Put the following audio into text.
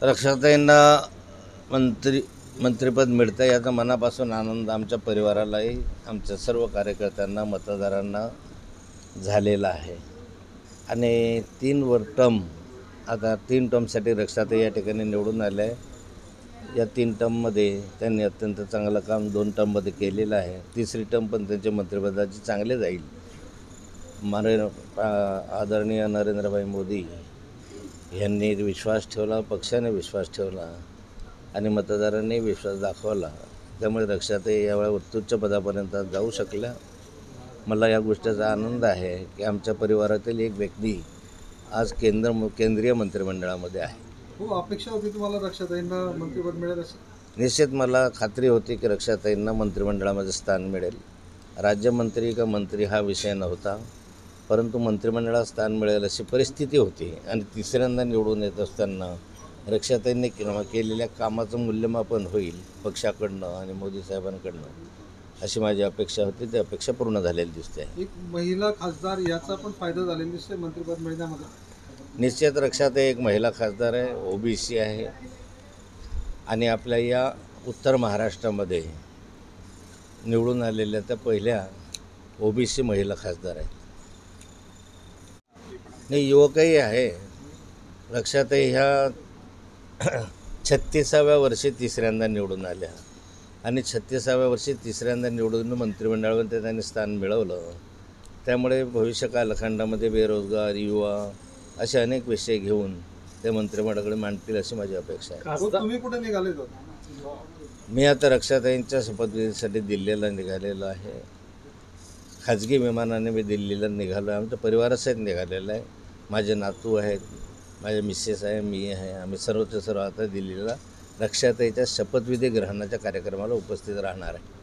रक्षाताईंना मंत्रिपद मिळतं याचा मनापासून आनंद आमच्या परिवारालाही, आमच्या सर्व कार्यकर्त्यांना, मतदारांना झालेला आहे. आणि 3 टर्म, आता 3 टर्मसाठी रक्षाताई या ठिकाणी निवडून आल्या आहे. या 3 टर्ममध्ये त्यांनी अत्यंत चांगलं काम 2 टर्ममध्ये केलेलं आहे. 3री टर्म पण त्यांच्या मंत्रिपदाची चांगले जाईल. आदरणीय नरेंद्रभाई मोदी यांनी विश्वास ठेवला, पक्षाने विश्वास ठेवला आणि मतदारांनी विश्वास दाखवला. त्यामुळे रक्षाताई यावेळी उत्तुच्च पदापर्यंत जाऊ शकल्या. मला या गोष्टीचा आनंद आहे की आमच्या परिवारातील एक व्यक्ती आज केंद्रीय मंत्रिमंडळामध्ये आहे. खूप अपेक्षा होती तुम्हाला रक्षाताईंना मंत्रिपद मिळेल अशी? निश्चित मला खात्री होती की रक्षाताईंना मंत्रिमंडळामध्ये स्थान मिळेल. राज्यमंत्री का मंत्री हा विषय नव्हता, परंतु मंत्रिमंडळात स्थान मिळेल अशी परिस्थिती होती. आणि 3ऱ्यांदा निवडून येत असताना रक्षाताईंनी केलेल्या कामाचं मूल्यमापन होईल पक्षाकडनं आणि मोदी साहेबांकडनं अशी माझी अपेक्षा होती. ती अपेक्षा पूर्ण झालेली दिसते. एक महिला खासदार याचा पण फायदा झालेला दिसतोय मंत्रिपद मिळण्यामध्ये. निश्चित रक्षाताई एक महिला खासदार आहे, OBC आहे आणि आपल्या या उत्तर महाराष्ट्रामध्ये निवडून आलेल्या त्या पहिल्या OBC महिला खासदार आहेत. नाही, युवकही आहे. रक्षाताई ह्या 36व्या वर्षी 3ऱ्यांदा निवडून आल्या आणि 36व्या वर्षी 3ऱ्यांदा निवडून मंत्रिमंडळामध्ये त्यांनी स्थान मिळवलं. त्यामुळे भविष्य कालखंडामध्ये बेरोजगार, युवा असे अनेक विषय घेऊन ते मंत्रिमंडळाकडे मांडतील अशी माझी अपेक्षा आहे. तुम्ही कुठे निघाले होते? मी आता रक्षाताईंच्या शपथविधीसाठी दिल्लीला निघालेलो आहे. खाजगी विमानाने मी दिल्लीला निघालो आहे. आमच्या परिवारासहित निघालेलं आहे. माझे नातू आहेत, माझे मिसेस आहे, मी आहे. आम्ही सर्वच्या सर्व आता दिल्लीला रक्षाताईच्या शपथविधी ग्रहणाच्या कार्यक्रमाला उपस्थित राहणार आहे.